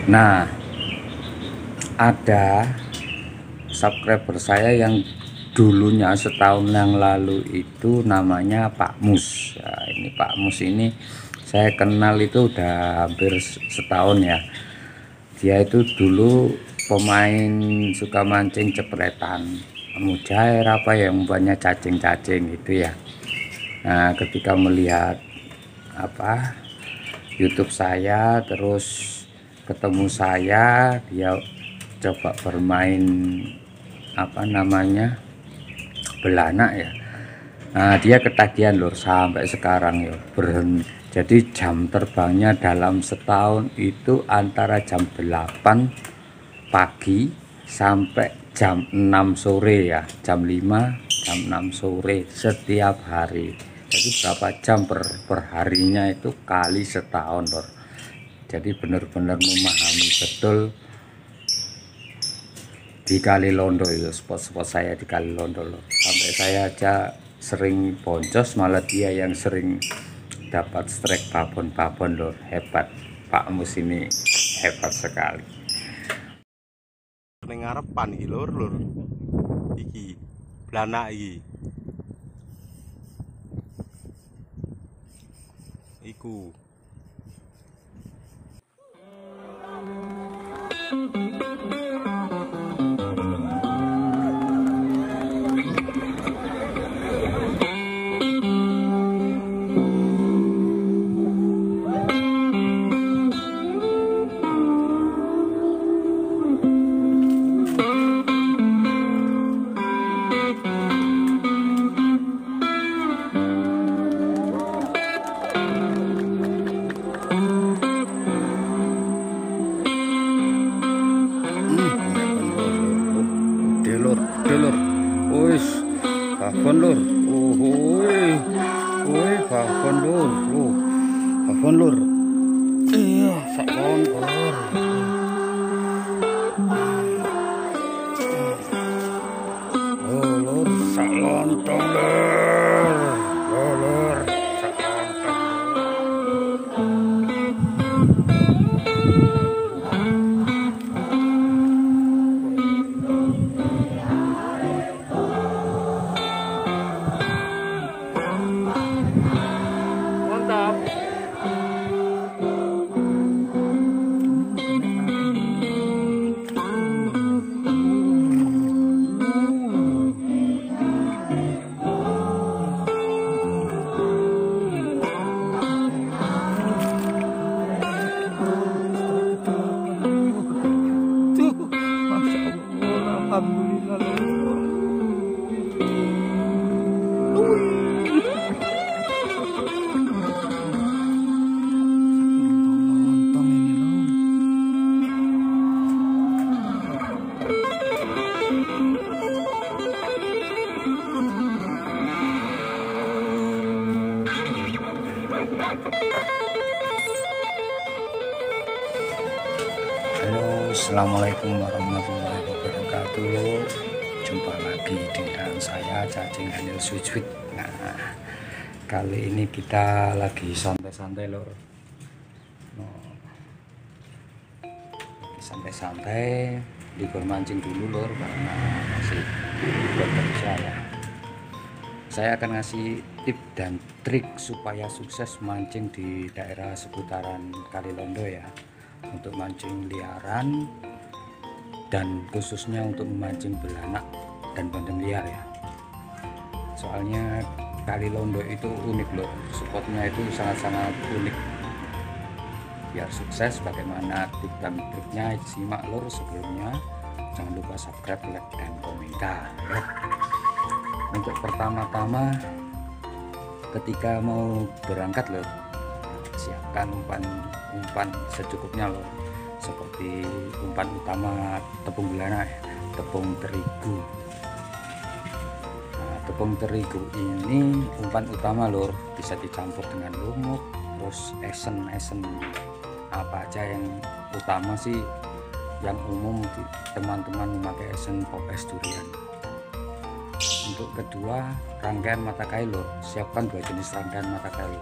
Nah, ada subscriber saya yang dulunya setahun yang lalu itu namanya Pak Mus ya. Ini Pak Mus ini saya kenal itu udah hampir setahun ya. Dia itu dulu pemain suka mancing cepretan, mujair apa yang banyak cacing-cacing gitu ya. Nah, ketika melihat YouTube saya, terus ketemu saya, dia coba bermain belanak ya. Nah, dia ketagihan lur sampai sekarang ya berhenti. Jadi jam terbangnya dalam setahun itu antara jam 8 pagi sampai jam 6 sore ya, jam 5 jam 6 sore setiap hari. Jadi berapa jam per harinya itu kali setahun lur. Jadi benar-benar memahami betul di Kali Londo itu, spot-spot saya di Kali Londo loh. Sampai saya aja sering boncos, malah dia yang sering dapat strike babon-babon loh. Hebat, Pak Mus ini hebat sekali. Ning ngarepan iki lur iki blanak iki iku Lur, wis babon lur, babon lur, babon lur, iya sakon lur, lur salontong lur, lur salontong. Alhamdulillah. Halo, assalamualaikum warahmatullahi wabarakatuh. Jumpa lagi dengan saya Cacing Anil Sujud. Nah, kali ini kita lagi santai-santai lor. Santai-santai, libur mancing dulu lor karena masih bekerja ya. Saya akan ngasih tip dan trik supaya sukses mancing di daerah seputaran Kali Londo ya. Untuk mancing liaran dan khususnya untuk memancing belanak dan bandeng liar ya. Soalnya Kali Londo itu unik loh, spotnya itu sangat-sangat unik. Biar sukses bagaimana tip dan triknya simak lor sebelumnya. Jangan lupa subscribe, like, dan komentar ya. Untuk pertama-tama ketika mau berangkat loh, siapkan umpan secukupnya loh, seperti umpan utama tepung belanak, tepung terigu. Nah, tepung terigu ini umpan utama lor, bisa dicampur dengan lumut, terus esen apa aja yang utama sih. Yang umum teman-teman memakai esen pop es durian. Untuk kedua, rangkaian mata kail lor, siapkan 2 jenis rangkaian mata kail.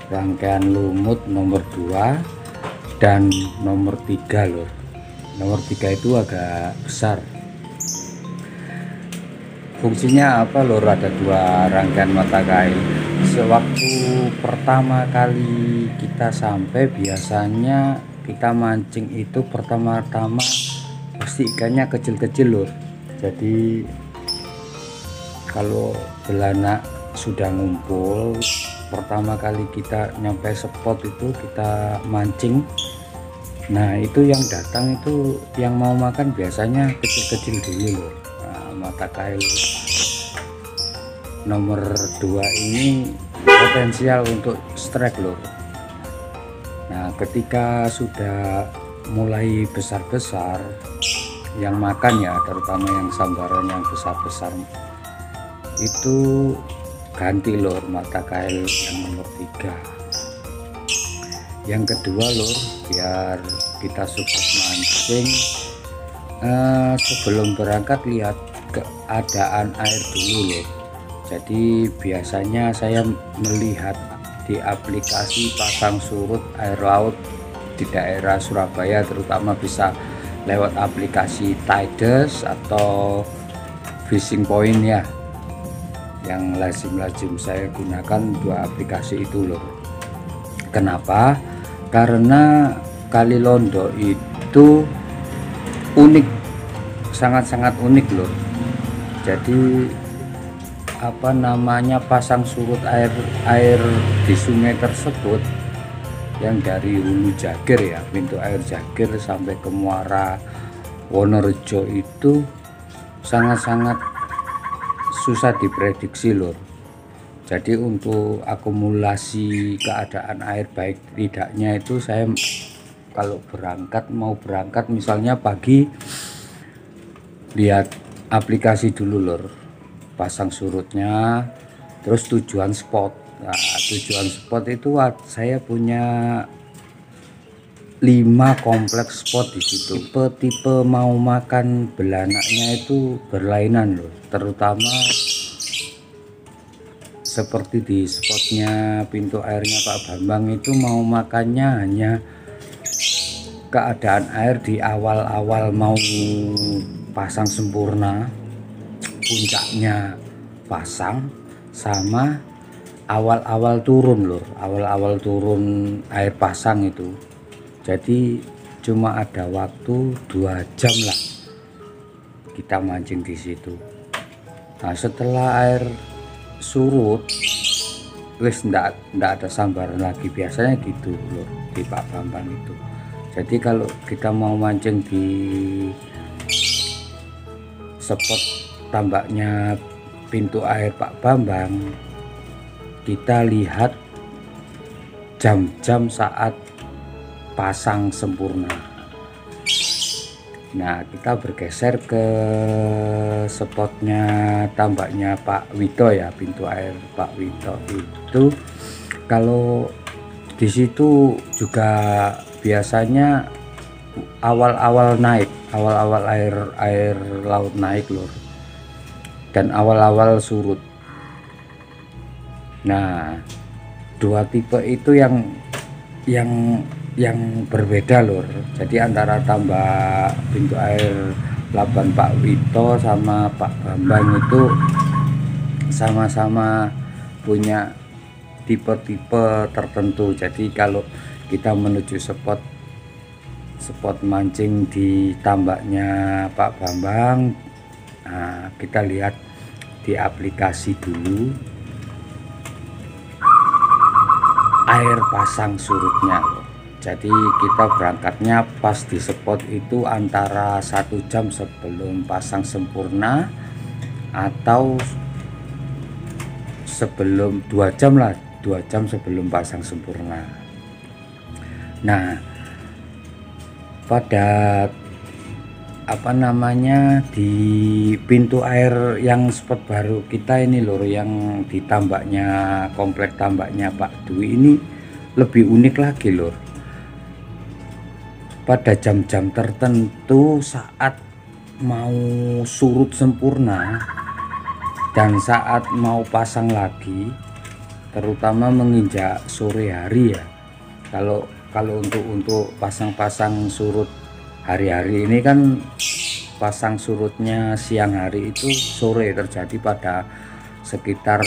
Rangkaian lumut nomor 2 dan nomor 3 lur. Nomor 3 itu agak besar. Fungsinya apa lur? Ada 2 rangkaian mata kail. Sewaktu pertama kali kita sampai, biasanya kita mancing itu pertama-tama pasti ikannya kecil-kecil lur. Jadi kalau belanak sudah ngumpul, pertama kali kita nyampe spot itu kita mancing, nah itu yang datang itu yang mau makan biasanya kecil-kecil dulu loh. Nah, mata kail nomor 2 ini potensial untuk strike loh. Nah ketika sudah mulai besar-besar yang makan ya, terutama yang sambaran yang besar-besar itu ganti lur mata kail yang nomor 3. Yang kedua lur, biar kita sukses mancing, sebelum berangkat lihat keadaan air dulu lur. Jadi biasanya saya melihat di aplikasi pasang surut air laut di daerah Surabaya, terutama bisa lewat aplikasi Tides atau Fishing Point ya, yang lazim saya gunakan 2 aplikasi itu loh. Kenapa? Karena Kali Londo itu unik, sangat-sangat unik loh. Jadi apa namanya, pasang surut air di sungai tersebut yang dari Hulu Jagir ya, pintu air Jagir sampai ke Muara Wonorejo itu sangat-sangat susah diprediksi lur. Jadi untuk akumulasi keadaan air baik tidaknya itu saya kalau mau berangkat misalnya pagi, lihat aplikasi dulu lur, pasang surutnya, terus tujuan spot. Nah, tujuan spot itu saya punya 5 kompleks spot di situ. Tipe mau makan belanaknya itu berlainan loh, terutama seperti di spotnya pintu airnya Pak Bambang itu mau makannya hanya keadaan air di awal-awal mau pasang sempurna, puncaknya pasang, sama awal-awal turun lur, awal-awal turun air pasang itu. Jadi cuma ada waktu 2 jam lah kita mancing di situ. Nah setelah air surut wis ndak ada sambaran lagi, biasanya gitu lur di Pak Bambang itu. Jadi kalau kita mau mancing di spot tambaknya pintu air Pak Bambang, kita lihat jam-jam saat pasang sempurna. Nah kita bergeser ke spotnya tambaknya Pak Wito ya, pintu air Pak Wito itu. Kalau di situ juga biasanya awal-awal naik, awal-awal air laut naik lur, dan awal-awal surut. Nah 2 tipe itu yang berbeda lur. Jadi antara tambak pintu air Laban Pak Wito sama Pak Bambang itu sama-sama punya tipe-tipe tertentu. Jadi kalau kita menuju spot mancing di tambaknya Pak Bambang, nah, kita lihat di aplikasi dulu air pasang surutnya. Jadi kita berangkatnya pas di spot itu antara 1 jam sebelum pasang sempurna atau sebelum 2 jam lah, 2 jam sebelum pasang sempurna. Nah pada apa namanya di pintu air yang spot baru kita ini lur, yang di tambaknya komplek tambaknya Pak Dwi ini lebih unik lagi lur. Pada jam-jam tertentu saat mau surut sempurna dan saat mau pasang lagi, terutama menginjak sore hari ya, kalau untuk pasang-pasang surut hari-hari ini kan, pasang surutnya siang hari itu sore terjadi pada sekitar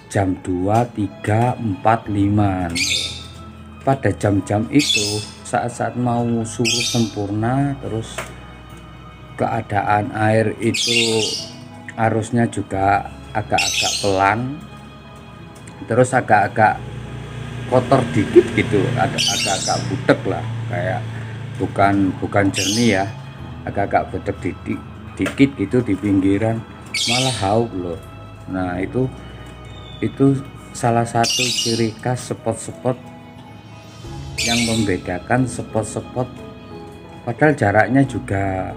jam 2, 3, 4, 5. Pada jam-jam itu saat-saat mau surut sempurna, terus keadaan air itu arusnya juga agak-agak pelan, terus agak-agak kotor dikit gitu, agak-agak butek lah, kayak bukan jernih ya, agak-agak butek dikit gitu di pinggiran, malah hauk loh. Nah itu salah satu ciri khas spot-spot yang membedakan spot-spot, padahal jaraknya juga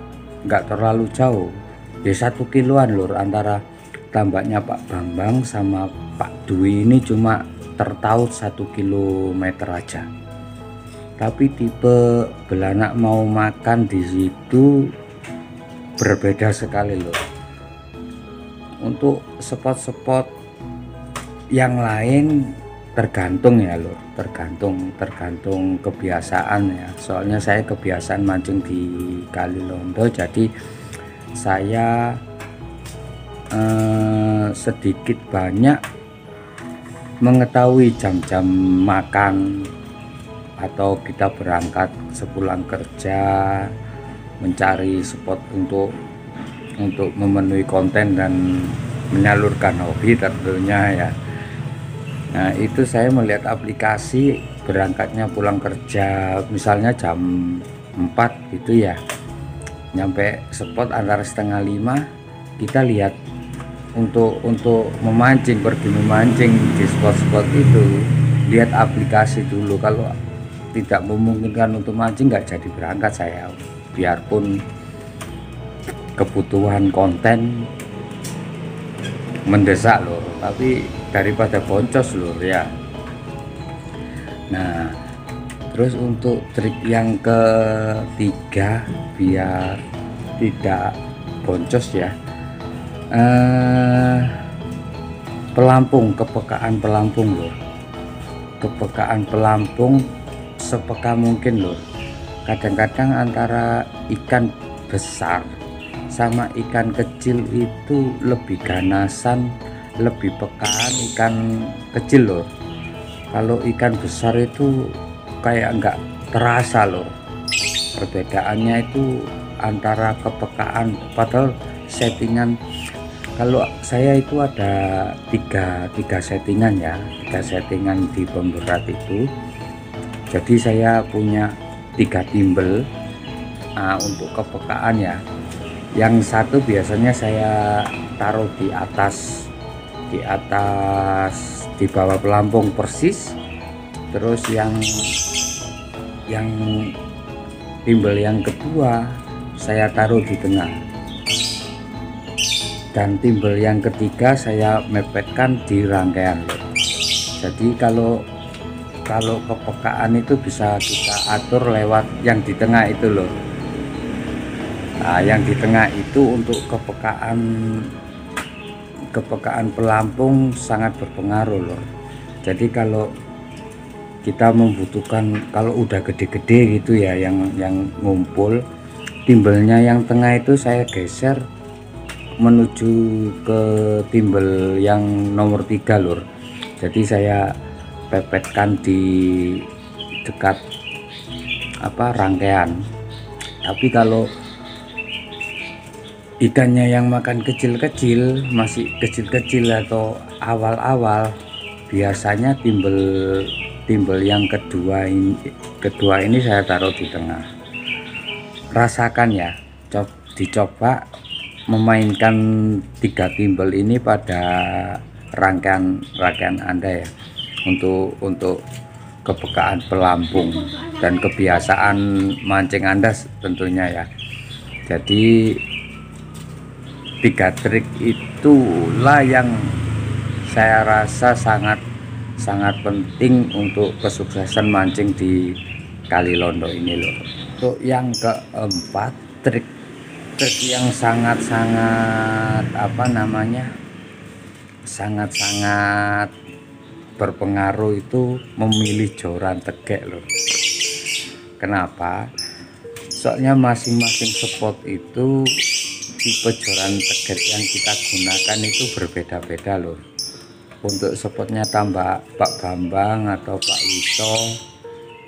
nggak terlalu jauh ya, 1 kiloan lur, antara tambaknya Pak Bambang sama Pak Dwi ini cuma tertaut 1 kilometer aja, tapi tipe belanak mau makan di situ berbeda sekali loh. Untuk spot-spot yang lain tergantung ya loh, tergantung kebiasaan ya. Soalnya saya kebiasaan mancing di Kali Londo, jadi saya sedikit banyak mengetahui jam-jam makan, atau kita berangkat sepulang kerja mencari spot untuk memenuhi konten dan menyalurkan hobi tentunya ya. Nah itu saya melihat aplikasi berangkatnya pulang kerja misalnya jam 4 gitu ya, nyampe spot antara setengah 5, kita lihat untuk memancing, pergi memancing di spot-spot itu, lihat aplikasi dulu. Kalau tidak memungkinkan untuk mancing nggak jadi berangkat saya, biarpun kebutuhan konten mendesak loh, tapi daripada boncos lur ya. Nah terus untuk trik yang ketiga biar tidak boncos ya, pelampung, kepekaan pelampung lur, kepekaan pelampung sepeka mungkin lur. Kadang-kadang antara ikan besar sama ikan kecil itu lebih ganasan, lebih pekaan ikan kecil loh. Kalau ikan besar itu kayak nggak terasa loh perbedaannya itu antara kepekaan, padahal settingan. Kalau saya itu ada tiga settingan ya, 3 settingan di pemberat itu. Jadi saya punya 3 timbel untuk kepekaan ya. Yang satu biasanya saya taruh di atas di bawah pelampung persis, terus yang timbel yang kedua saya taruh di tengah, dan timbel yang ketiga saya mepetkan di rangkaian. Jadi kalau kepekaan itu bisa kita atur lewat yang di tengah itu loh. Nah yang di tengah itu untuk kepekaan pelampung sangat berpengaruh loh. Jadi kalau kita membutuhkan, kalau udah gede-gede gitu ya yang ngumpul, timbelnya yang tengah itu saya geser menuju ke timbel yang nomor 3 lur. Jadi saya pepetkan di dekat rangkaian. Tapi kalau ikannya yang makan kecil-kecil, masih kecil-kecil atau awal-awal, biasanya timbel yang kedua ini saya taruh di tengah. Rasakan ya, dicoba memainkan 3 timbel ini pada rangkaian Anda ya, untuk kepekaan pelampung dan kebiasaan mancing Anda tentunya ya. Jadi 3 trik itulah yang saya rasa sangat penting untuk kesuksesan mancing di Kali Londo ini loh. Untuk yang keempat, trik yang sangat berpengaruh itu memilih joran tegek loh. Kenapa? Soalnya masing-masing spot itu tipe joran teger yang kita gunakan itu berbeda-beda loh. Untuk spotnya tambah Pak Bambang atau Pak Wito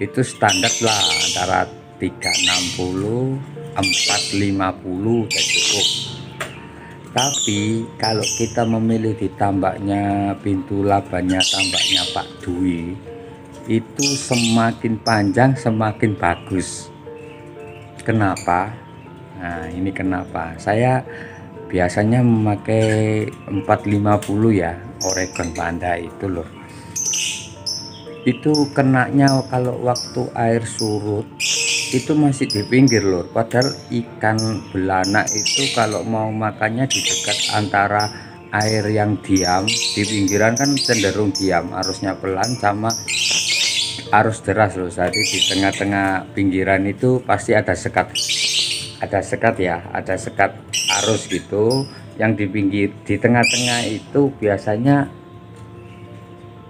itu standar lah antara 360 450 udah cukup. Tapi kalau kita memilih di tambaknya pintu labannya tambaknya Pak Dwi, itu semakin panjang semakin bagus. Kenapa? Nah, ini kenapa saya biasanya memakai 450 ya, Oregon Panda itu loh. Itu kenanya kalau waktu air surut itu masih di pinggir lur, padahal ikan belana itu kalau mau makannya di dekat antara air yang diam di pinggiran kan cenderung diam, arusnya pelan sama arus deras loh. Jadi di tengah-tengah pinggiran itu pasti ada sekat ya, ada sekat arus gitu. Yang di pinggir di tengah-tengah itu biasanya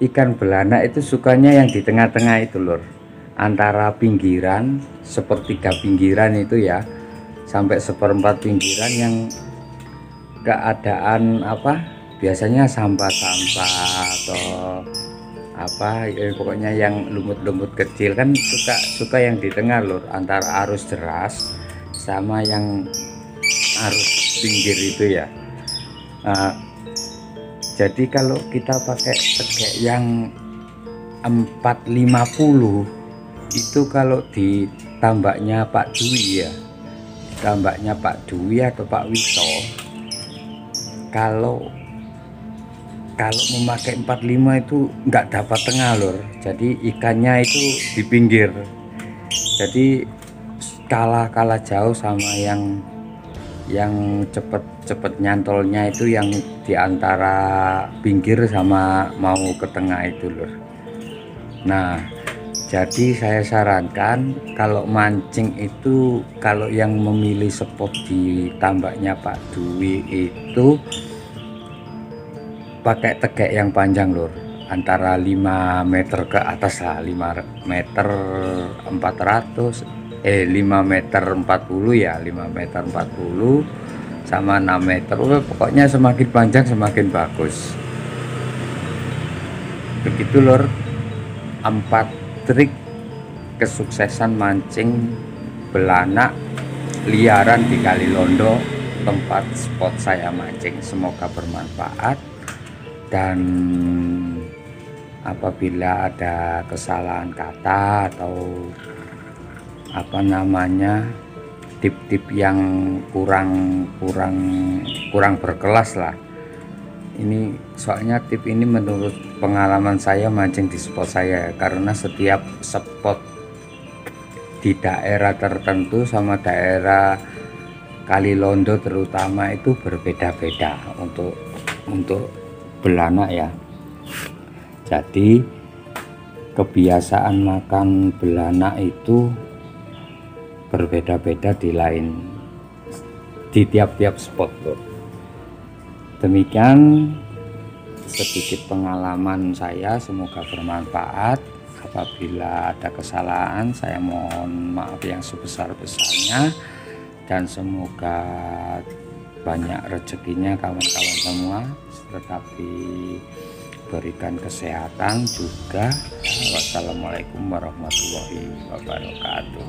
ikan belana itu sukanya yang di tengah-tengah itu lur, antara pinggiran sepertiga pinggiran itu ya sampai seperempat pinggiran yang keadaan apa biasanya sampah-sampah atau apa ya, pokoknya yang lumut-lumut kecil kan suka yang di tengah lur, antara arus deras sama yang arus pinggir itu ya. Jadi kalau kita pakai tegek yang 450 itu kalau di tambaknya Pak Dwi ya, tambaknya Pak Dwi atau Pak Wito, kalau memakai 45 itu nggak dapat tengah lur, jadi ikannya itu di pinggir, jadi kalah jauh sama yang cepet nyantolnya itu yang di antara pinggir sama mau ke tengah itu lur. Nah, jadi saya sarankan kalau mancing itu kalau yang memilih spot di tambaknya Pak Dwi itu pakai tegek yang panjang lur, antara 5 meter ke atas lah, 5 meter 400 5 meter 40 ya, 5 meter 40 sama 6 meter. Pokoknya semakin panjang semakin bagus. Begitu lur, 4 trik kesuksesan mancing belanak liaran di Kali Londo, tempat spot saya mancing. Semoga bermanfaat, dan apabila ada kesalahan kata atau apa namanya tip-tip yang kurang berkelas lah, ini soalnya tip ini menurut pengalaman saya mancing di spot saya, karena setiap spot di daerah tertentu sama daerah Kali Londo terutama itu berbeda-beda untuk belanak ya. Jadi kebiasaan makan belanak itu berbeda-beda di tiap-tiap spot loh. Demikian sedikit pengalaman saya, semoga bermanfaat. Apabila ada kesalahan saya mohon maaf yang sebesar-besarnya, dan semoga banyak rezekinya kawan-kawan semua, tetapi berikan kesehatan juga. Wassalamualaikum warahmatullahi wabarakatuh.